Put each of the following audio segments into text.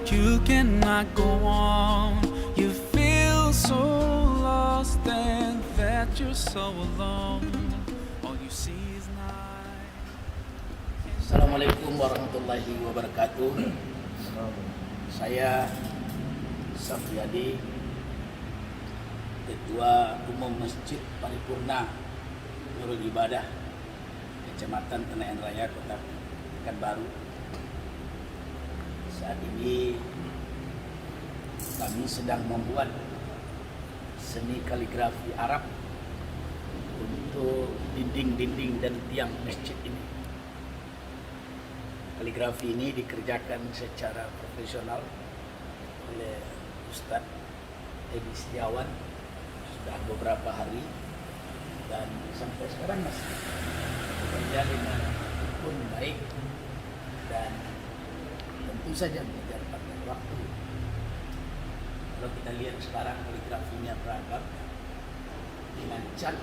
You cannot go on. You feel so lost and that you're so alone. All you see is night. Assalamualaikum warahmatullahi wabarakatuh. Saya Safriyadi, Ketua Umum Masjid Paripurna Nurul Ibadah, Kecamatan Tenayan Raya, Kota Pekanbaru. Saat ini kami sedang membuat seni kaligrafi Arab untuk dinding-dinding dan tiang masjid ini. Kaligrafi ini dikerjakan secara profesional oleh Ustadz Edi Setiawan sudah beberapa hari dan sampai sekarang masih bekerja dengan pun baik dan tentu saja mengejar pada waktu. Kalau kita lihat sekarang kaligrafinya beragam dengan cat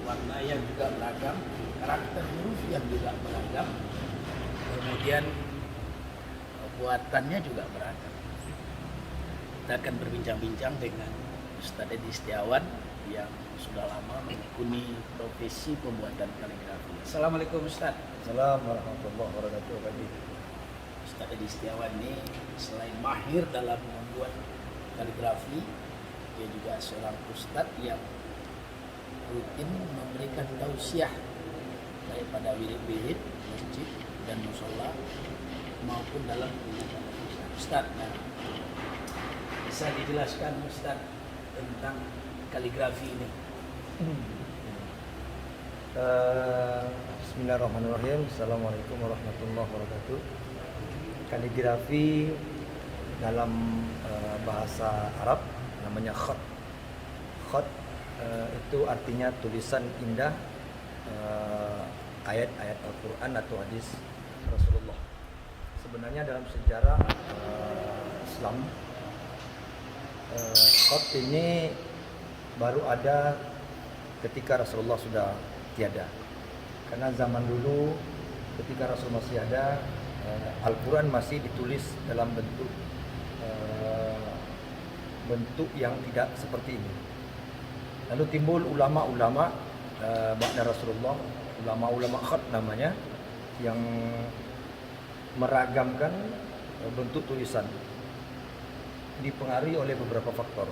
warna yang juga beragam, karakter huruf yang juga beragam, kemudian buatannya juga beragam. Kita akan berbincang-bincang dengan Ustadz Edi Setiawan yang sudah lama menekuni profesi pembuatan kaligrafi. Assalamualaikum Ustadz. Assalamualaikum warahmatullahi wabarakatuh. Ustadz Edi Setiawan ini selain mahir dalam membuat kaligrafi, dia juga seorang ustadz yang rutin memberikan tausiah baik pada wirid-wirid masjid dan musola maupun dalam kegiatan Ustadz. Nah, bisa dijelaskan Ustadz tentang kaligrafi ini? Bismillahirrahmanirrahim. Assalamualaikum warahmatullahi wabarakatuh. Kaligrafi dalam bahasa Arab namanya khat. Khat itu artinya tulisan indah ayat-ayat Al-Quran atau hadis Rasulullah. Sebenarnya dalam sejarah Islam, khat ini baru ada ketika Rasulullah sudah tiada. Karena zaman dulu ketika Rasulullah masih ada, Al-Quran masih ditulis dalam bentuk yang tidak seperti ini. Lalu timbul ulama-ulama ba'da Rasulullah, ulama-ulama khat namanya, yang meragamkan bentuk tulisan, dipengaruhi oleh beberapa faktor,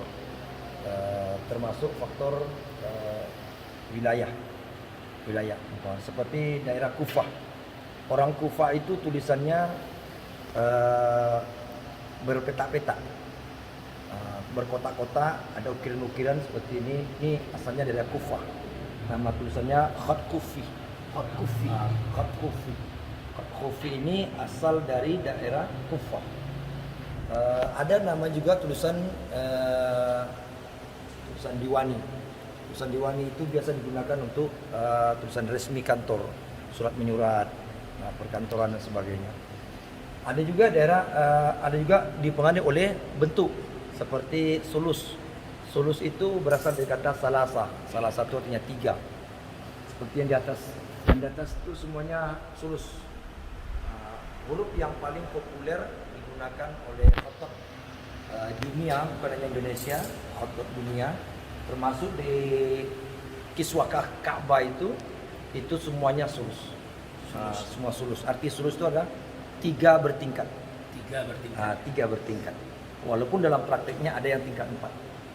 termasuk faktor wilayah. Seperti daerah Kufah. Orang Kufah itu tulisannya berpetak-petak, berkotak-kotak, ada ukiran-ukiran seperti ini. Ini asalnya dari Kufah. Nama tulisannya khat kufi. Khat kufi ini asal dari daerah Kufah. Ada nama juga tulisan diwani. Tulisan diwani itu biasa digunakan untuk tulisan resmi kantor, surat menyurat, perkantoran dan sebagainya. Ada juga dipengaruhi oleh bentuk seperti sulus. Sulus itu berasal dari kata salasa. Salah satu artinya tiga. Seperti yang di atas. Yang di atas itu semuanya sulus. Huruf yang paling populer digunakan oleh khatib dunia, bukan hanya Indonesia, khatib dunia, termasuk di kiswah Ka'bah itu semuanya sulus. Semua sulus. Arti sulus itu adalah tiga bertingkat. Tiga bertingkat. Walaupun dalam prakteknya ada yang tingkat 4,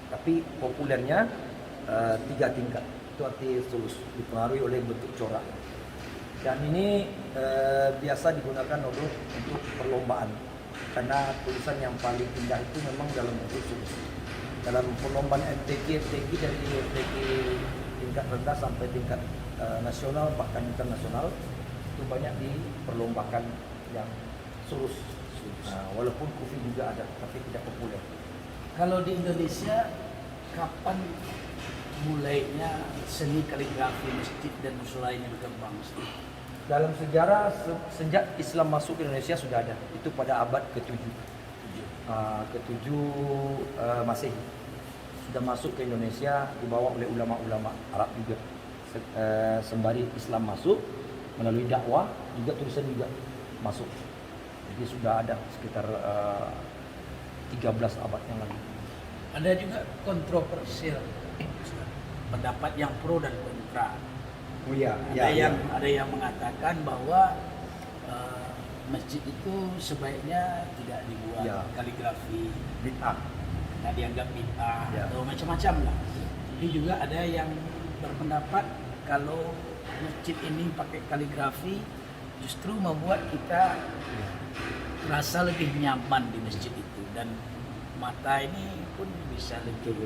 tapi populernya 3 tingkat. Itu arti sulus, dipengaruhi oleh bentuk corak. Dan ini biasa digunakan untuk perlombaan, karena tulisan yang paling indah itu memang dalam bentuk sulus. Dalam perlombaan MTQ dari MTQ tingkat rendah sampai tingkat nasional bahkan internasional, itu banyak diperlombakan yang sulus. Walaupun kufi juga ada, tapi tidak populer. Kalau di Indonesia, kapan mulainya seni kaligrafi masjid dan musola ini berkembang? Dalam sejarah sejak Islam masuk ke Indonesia sudah ada. Itu pada abad ke-7. Ke-7 Masehi. Sudah masuk ke Indonesia, dibawa oleh ulama-ulama Arab juga. Sembari Islam masuk, melalui dakwah juga tulisan juga masuk. Jadi sudah ada sekitar 13 abad yang lalu. Ada juga kontroversial, pendapat yang pro dan kontra. Oh iya, Ada yang mengatakan bahwa masjid itu sebaiknya tidak dibuat Ya. kaligrafi, bid'ah. nggak dianggap bid'ah Ya. atau macam-macam lah. Jadi juga ada yang berpendapat kalau masjid ini pakai kaligrafi justru membuat kita rasa lebih nyaman di masjid itu, dan mata ini pun bisa lebih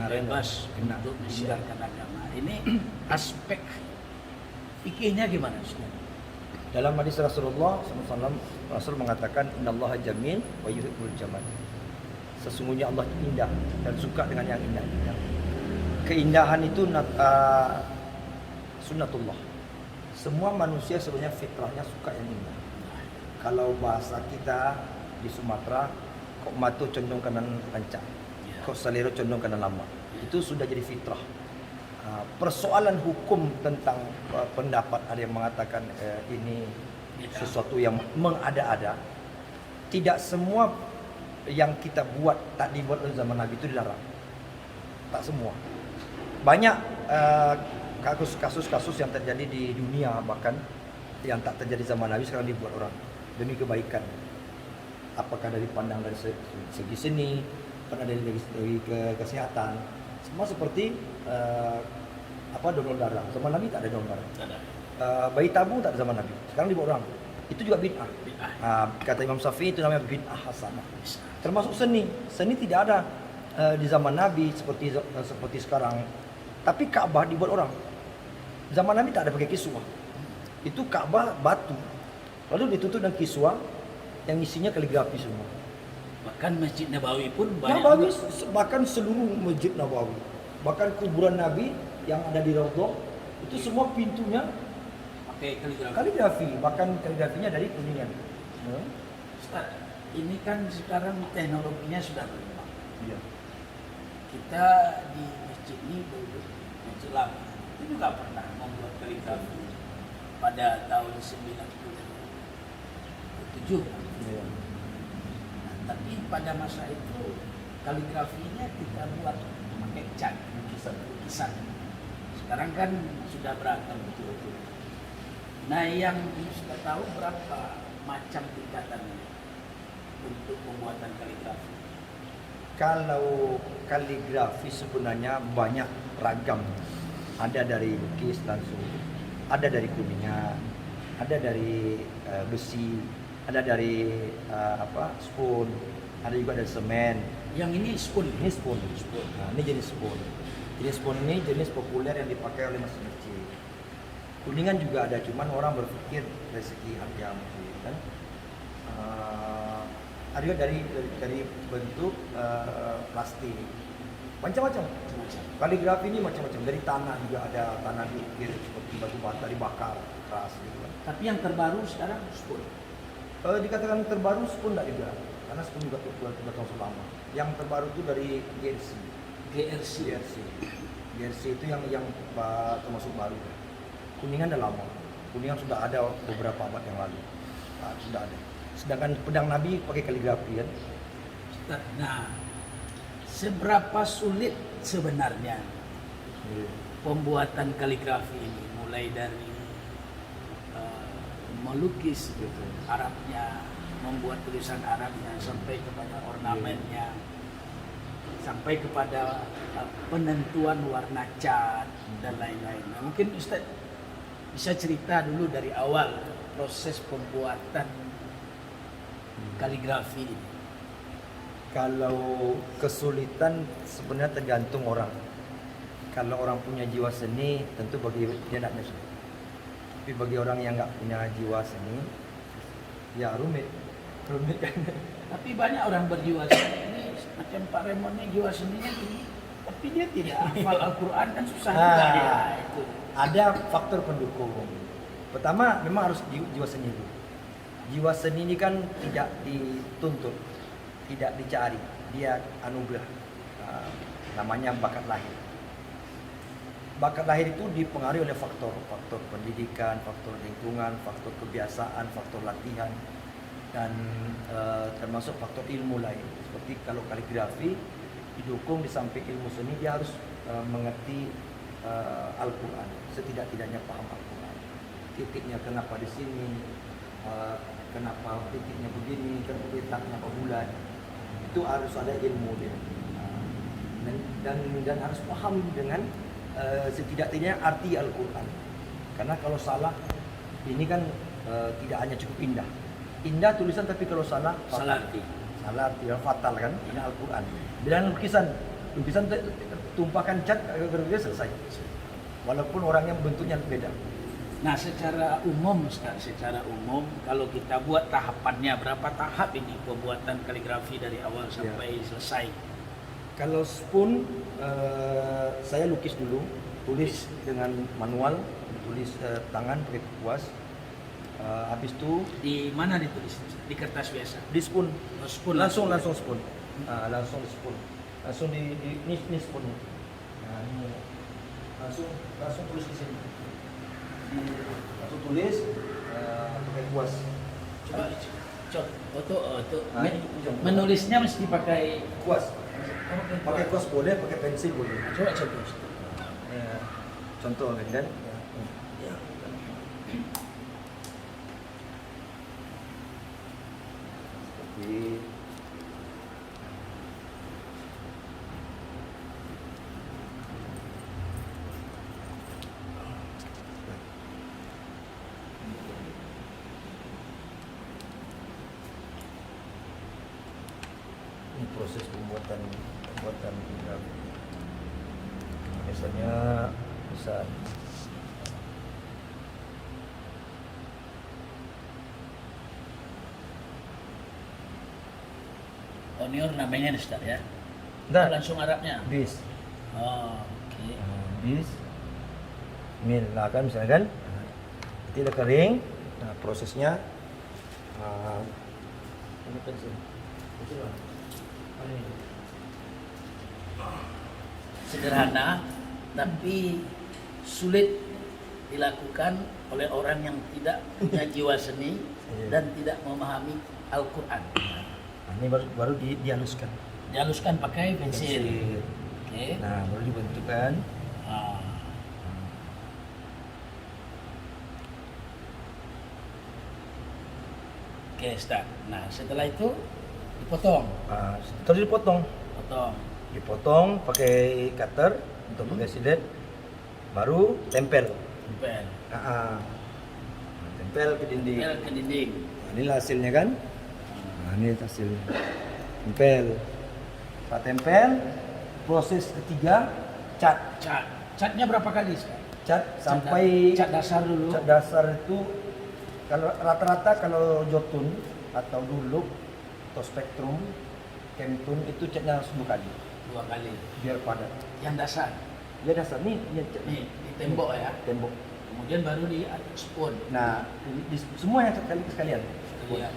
bebas Kena. untuk mensiarkan agama. Ini aspek fikihnya gimana Ustaz? Dalam hadis Rasulullah SAW, Rasul mengatakan Innallaha jamil wa yuhibbul jamal. Sesungguhnya Allah indah dan suka dengan yang indah. Keindahan itu sunnatullah. Semua manusia sebenarnya fitrahnya suka yang indah. Kalau bahasa kita di Sumatera, kok matu condong kanan rancak, kok salero condong kanan lama. Itu sudah jadi fitrah. Persoalan hukum tentang pendapat ada yang mengatakan ini sesuatu yang mengada-ada. Tidak semua yang kita buat tak dibuat oleh zaman Nabi itu dilarang. Tak semua. Banyak kasus-kasus yang terjadi di dunia bahkan yang tak terjadi zaman Nabi sekarang dibuat orang demi kebaikan. Apakah dari pandang dari segi seni, apakah dari segi kesehatan. Semua seperti donor darah. Zaman Nabi tak ada donor darah. Bayi tabung tak ada zaman Nabi. Sekarang dibuat orang. Itu juga bid'ah. Kata Imam Syafi'i itu namanya bid'ah hasanah. Termasuk seni. Seni tidak ada di zaman Nabi seperti sekarang. Tapi Ka'bah dibuat orang. Zaman Nabi tak ada pakai kiswah. Itu Ka'bah batu. Lalu ditutup dengan kiswah yang isinya kaligrafi semua. Bahkan Masjid Nabawi pun banyak. Nabawi, bahkan seluruh Masjid Nabawi, bahkan kuburan Nabi yang ada di Raudhah itu semua pintunya pakai kaligrafi. kaligrafi, bahkan kaligrafinya dari Kuningan. Ustaz, ini kan sekarang teknologinya sudah berkembang. Iya. Kita di masjid ini masjid lama itu juga pernah membuat kaligrafi pada tahun 97. Iya. Tapi pada masa itu kaligrafinya kita buat pakai cat, lukisan. Sekarang kan sudah beragam betul-betul. Nah, yang sudah tahu berapa macam tingkatannya untuk pembuatan kaligrafi? Kalau kaligrafi sebenarnya banyak ragam. Ada dari lukis langsung, ada dari kuningan, ada dari besi, ada dari spoon, ada juga dari semen. Yang ini spoon. Ini spoon. Nah, ini jenis spoon. Jenis spoon ini jenis populer yang dipakai oleh masjid-masjid. Kuningan juga ada, cuman orang berpikir dari segi harga mungkin kan. Ada juga dari bentuk plastik. Macam-macam. Kaligrafi ini macam-macam. Dari tanah juga ada, tanah diukir seperti batu bata dibakar keras gitu kan. Tapi yang terbaru sekarang spoon. Dikatakan terbaru spoon tidak juga, karena spoon juga tahun lama. Yang terbaru itu dari GRC itu yang termasuk baru. Kuningan dah lama. Kuningan sudah ada beberapa abad yang lalu. Sudah ada. Sedangkan pedang Nabi pakai kaligrafi kan. Nah, seberapa sulit sebenarnya pembuatan kaligrafi ini, mulai dari melukis gitu, Arabnya, membuat tulisan Arabnya, sampai kepada ornamennya, sampai kepada penentuan warna cat dan lain-lain. Nah, mungkin Ustaz bisa cerita dulu dari awal proses pembuatan kaligrafi ini. Kalau kesulitan sebenarnya tergantung orang. Kalau orang punya jiwa seni, tentu bagi dia nak sulit. Tapi bagi orang yang nggak punya jiwa seni, ya rumit kan. Tapi banyak orang berjiwa seni ini, macam Pak Raymond ini jiwa seninya tinggi, tapi dia tidak hafal Al-Quran, kan susah juga dia. Itu. Ada faktor pendukung. Pertama, memang harus jiwa seni itu. Jiwa seni ini kan tidak dituntut, tidak dicari, dia anugerah. Namanya bakat lahir. Bakat lahir itu dipengaruhi oleh faktor pendidikan, faktor lingkungan, faktor kebiasaan, faktor latihan. dan termasuk faktor ilmu lain. Seperti kalau kaligrafi didukung di samping ilmu seni, dia harus mengerti Al-Quran, setidak-tidaknya paham Al-Quran. Titiknya kenapa di sini, kenapa titiknya begini, kenapa letaknya bulan, itu harus ada ilmu dia. Dan harus paham dengan setidak-tidaknya arti Al-Quran. Karena kalau salah, ini kan tidak hanya cukup indah. Indah tulisan, tapi kalau salah, Salah arti. salah arti, fatal kan. Ini Al-Quran. Dan lukisan tumpahkan cat, berbeda selesai. Walaupun orangnya bentuknya beda. Nah, secara umum Ustaz, secara umum kalau kita buat tahapannya, berapa tahap ini pembuatan kaligrafi dari awal sampai selesai? Kalau spoon, saya lukis dulu, tulis dengan manual, tulis tangan pakai kuas. Habis itu Di mana ditulis? Di kertas biasa. di spoon, Oh, spoon langsung spoon, langsung spoon, langsung di ini spoon. Nah, ini langsung tulis di sini, langsung tulis pakai kuas. Coba, untuk Nah, ini ujung. menulisnya mesti pakai Kuas, pakai kuas boleh, pakai pensil boleh. coba Ustaz. Ya, contoh kan? Ya. Seperti ini proses pembuatan kaligrafi. Biasanya bisa Onior namanya Ustaz ya. Enggak. Langsung Arabnya. bis. Oh, oke. Bis. Mil lah kan misalnya kan. Nanti udah kering. Nah, prosesnya ini pensil. Pensil lah. Ini. Sederhana tapi sulit dilakukan oleh orang yang tidak punya jiwa seni Iya. dan tidak memahami Al-Quran. Nah, ini baru dihaluskan. Dihaluskan pakai pensil. Oke. Nah, baru dibentukkan. Ah. Oke, Ustaz. Nah, setelah itu dipotong. Terus dipotong. Potong. Pakai cutter untuk pakai silet, baru tempel. Tempel. Tempel ke dinding. Tempel ke dinding. Nah, inilah hasilnya kan. Nah, ini hasilnya. Tempel. Setelah tempel, proses ketiga cat. Cat. Catnya berapa kali, Ustaz? Cat sampai cat dasar dulu. cat dasar itu kalau rata-rata kalau jotun atau duluk atau spektrum, kemtun itu catnya harus 2 kali 2 kali. biar padat. Yang dasar. Ya dasar nih cat Nih, di tembok ya. tembok. Kemudian baru di spoon. Nah, semuanya sekalian. Lihat.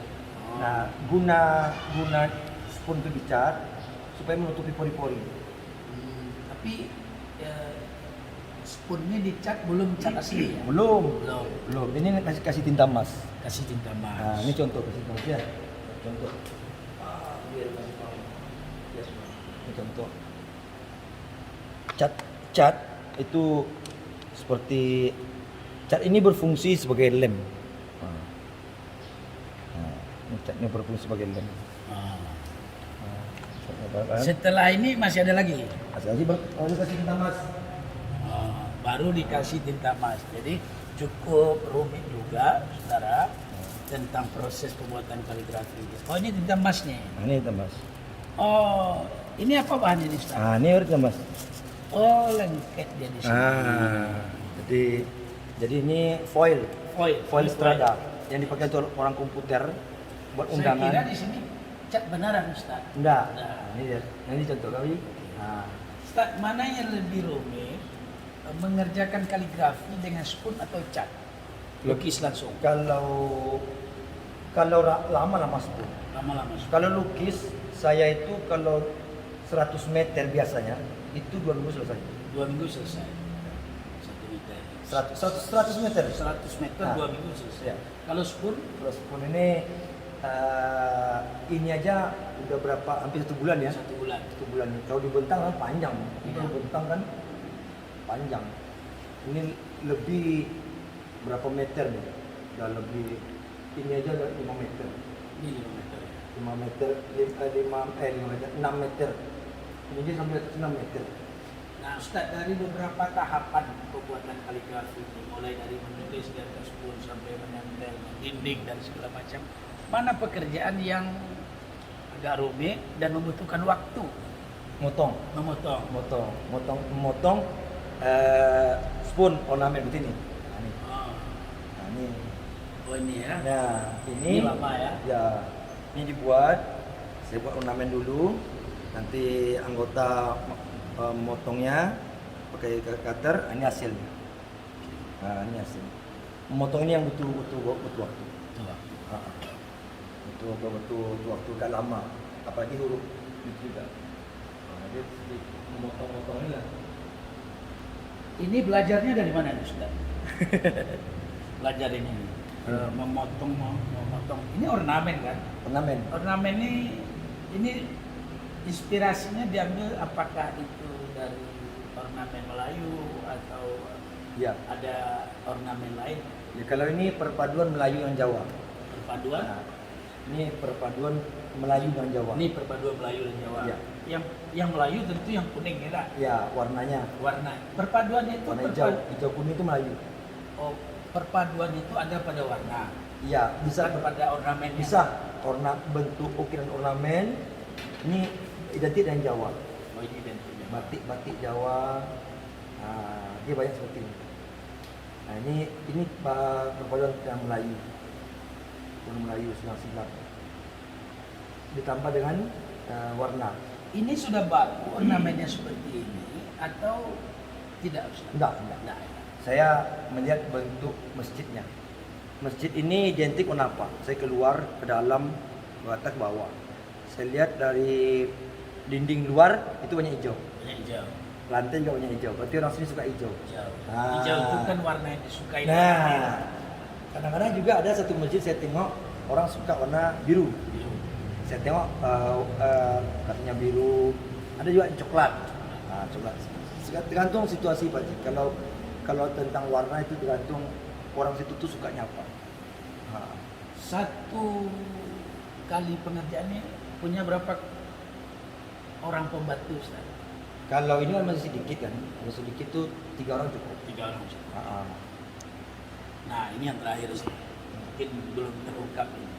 Nah, guna spoon itu dicat supaya menutupi pori-pori. Tapi spoonnya dicat belum cat asli ya? Belum. Belum. Ini kasih tinta emas. Kasih tinta emas. Nah, ini contoh kasih tinta emas ya. Contoh. Biar kasih tahu. Ya, ini contoh. Cat itu seperti cat ini berfungsi sebagai lem. Ini catnya berfungsi sebagai lem. Ah. Kan? Setelah ini masih ada lagi. Harus kasih tinta emas. Baru dikasih tinta emas. Jadi cukup rumit juga, saudara, tentang proses pembuatan kaligrafi. Oh, ini tinta emasnya. Nah, ini tinta emas. Oh, ini apa bahannya ini, Ustaz? Nah, ini harus tinta emas. Oh, lengket dia di sini. Jadi ini foil Foil strada yang dipakai untuk orang komputer buat Saya undangan. kira di sini cat beneran, Ustaz. Enggak. Nah. Nah, ini dia. Nah, ini contoh kami. Nah, Ustaz, mana yang lebih rumit? Mengerjakan kaligrafi dengan spoon atau cat? Lukis langsung. kalau lama-lama sepuluh. Lama-lama. Kalau lukis saya itu kalau 100 meter biasanya itu 2 minggu selesai. 2 minggu selesai. 1 meter. 100 meter. 100 meter Nah. 2 minggu selesai. Ya. Kalau spoon Terus pun ini ini aja udah berapa, hampir 1 bulan ya. 1 bulan. 1 bulan. Kalau di Bentang kan panjang. Iya. Kalau Bentang kan panjang. Ini lebih berapa meter nih? Udah lebih, ini aja udah 5 meter. Ini 5 meter. 5 meter, 5 meter, 6 meter. Ini aja sampai 6 meter. Nah, Ustaz, dari beberapa tahapan pembuatan kaligrafi ini, mulai dari menulis di atas pun sampai menempel dinding dan segala macam, mana pekerjaan yang agak rumit dan membutuhkan waktu? Memotong spoon ornamen begini. Nah, ini. Oh, Nah, ini. oh ini ya. Nah, ini lama ya. Ya, ini dibuat. Saya buat ornamen dulu. Nanti anggota memotongnya pakai cutter. Ini hasilnya. Nah, ini hasil. Memotong ini yang butuh waktu. Ah, butuh waktu agak lama. Apalagi huruf itu juga. Nah, dia memotong ini lah. Ini belajarnya dari mana, Ustaz? Belajar ini. Memotong. Ini ornamen kan? Ornamen. Ornamen ini inspirasinya diambil apakah itu dari ornamen Melayu atau Ya. ada ornamen lain? Ya, kalau ini perpaduan Melayu dan Jawa. Perpaduan? Nah, ini perpaduan Melayu dan Jawa. Ini perpaduan Melayu dan Jawa. Ya. Yang Melayu tentu yang kuning ya, Kak? Ya, warnanya. Warna. Perpaduan itu Warna hijau kuning itu Melayu. Oh, perpaduan itu ada pada warna. Iya, bisa Bukan pada ornamen. bisa bentuk ukiran ornamen ini identik dengan Jawa. Oh, ini bentuknya. Batik Jawa. Nah, dia banyak seperti ini. Nah, ini perpaduan yang Melayu. Warna Melayu silang-silang. Ditambah dengan warna. Ini sudah baku ornamennya seperti ini atau tidak, Ustaz? Enggak. Saya melihat bentuk masjidnya. Masjid ini identik warna apa? Saya keluar ke dalam, ke atas, ke bawah. Saya lihat dari dinding luar itu banyak hijau. Banyak hijau. Lantai juga banyak hijau. Berarti orang sini suka hijau. Hijau. Ah. Hijau itu kan warna yang disukai. Nah, kadang-kadang juga ada satu masjid saya tengok orang suka warna biru. Saya tengok katanya biru. Ada juga yang coklat. Nah, coklat. Tergantung situasi Pak. Kalau tentang warna itu tergantung orang situ tuh sukanya apa. Nah, Satu kali pengerjaannya punya berapa orang pembantu, Ustaz? kalau ini kan masih sedikit kan, masih sedikit tuh 3 orang cukup. 3 orang, Ustaz. Ah, Nah, ini yang terakhir, Ustaz. Mungkin belum terungkap ini.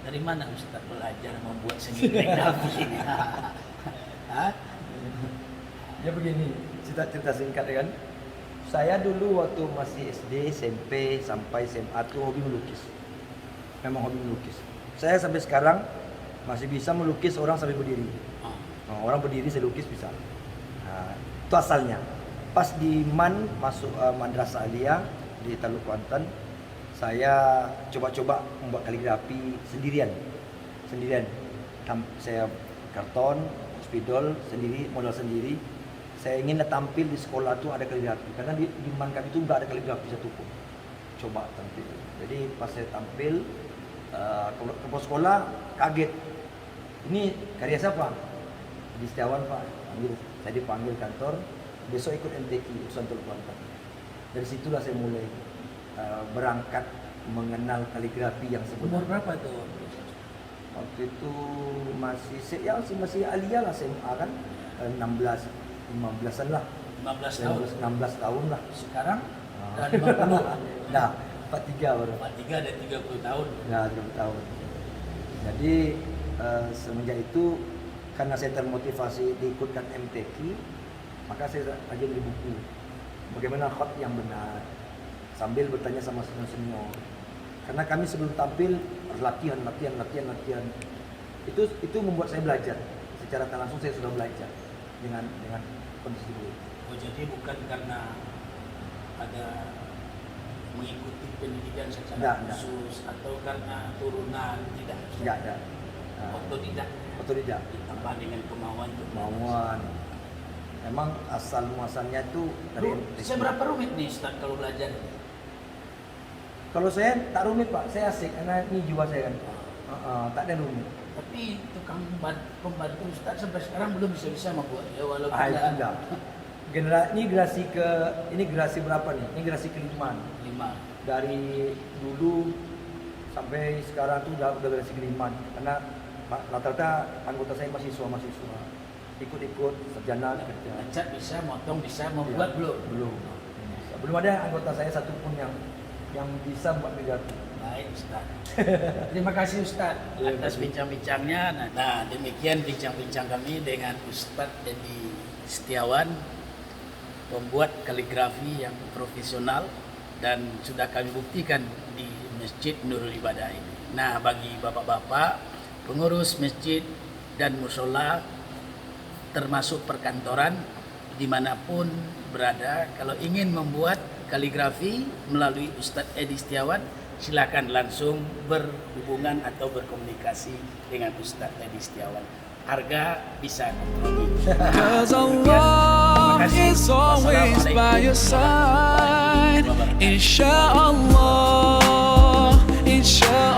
Dari mana Ustaz belajar membuat seni kaligrafi ini? Hah? Ya begini, cerita singkat ya kan. Saya dulu waktu masih SD, SMP, sampai SMA tuh hobi melukis. Memang hobi melukis. Saya sampai sekarang masih bisa melukis orang sambil berdiri. Nah, orang berdiri saya lukis bisa. Nah, itu asalnya. Pas di masuk Madrasah Aliyah di Taluk Kuantan, saya coba-coba membuat kaligrafi sendirian. Saya karton, spidol sendiri, modal sendiri. Saya ingin tampil di sekolah tuh ada kaligrafi, karena di MAN kami itu nggak ada kaligrafi satu pun. Coba tampil. Jadi pas saya tampil ke sekolah kaget. Ini karya siapa? Di Setiawan Pak. Saya dipanggil kantor. Besok ikut MTQ urusan Taluk Kuantan. Dari situlah saya mulai berangkat mengenal kaligrafi yang Umur sebenarnya. berapa tuh? Waktu itu masih aliyah lah, SMA kan 15-an lah. 15 tahun. 16 tahun lah. Sekarang Ah. 50. Nah, 43 baru. 43 dan 30 tahun. Ya, 30 tahun. Jadi semenjak itu karena saya termotivasi diikutkan MTQ, maka saya rajin beli buku. Bagaimana khot yang benar, sambil bertanya sama senior. Karena kami sebelum tampil harus latihan. Itu membuat saya belajar. Secara tak langsung saya sudah belajar dengan kondisi itu. Oh, jadi bukan karena ada mengikuti pendidikan secara Enggak. khusus atau karena turunan, tidak. Tidak ada. Otodidak. Otodidak. Ditambah dengan kemauan. Kemauan. Memang asal muasalnya itu dari MTQ. Seberapa rumit nih Ustaz kalau belajar? Kalau saya tak rumit Pak, saya asik karena ini jiwa saya kan. Tak ada rumit. Tapi tukang pembantu Ustaz sampai sekarang belum bisa membuat ya walaupun Itu enggak. Ini generasi berapa nih? Ini generasi kelima. lima. Dari dulu sampai sekarang tuh udah generasi kelima. Karena rata-rata anggota saya mahasiswa ikut sarjana kerja. Ngecat bisa, motong bisa, membuat belum. Belum ada anggota saya satupun yang bisa membuat kaligrafi. Baik Ustaz. Terima kasih Ustaz atas bincang-bincangnya. Nah, demikian bincang-bincang kami dengan Ustaz Edi Setiawan, pembuat kaligrafi yang profesional dan sudah kami buktikan di Masjid Nurul Ibadah ini. Nah, bagi bapak-bapak pengurus masjid dan musola termasuk perkantoran dimanapun berada, kalau ingin membuat kaligrafi melalui Ustadz Edi Setiawan, silakan langsung berhubungan atau berkomunikasi dengan Ustadz Edi Setiawan. Harga bisa kompromi. Cause Allah is always by your side. Inshallah, inshallah.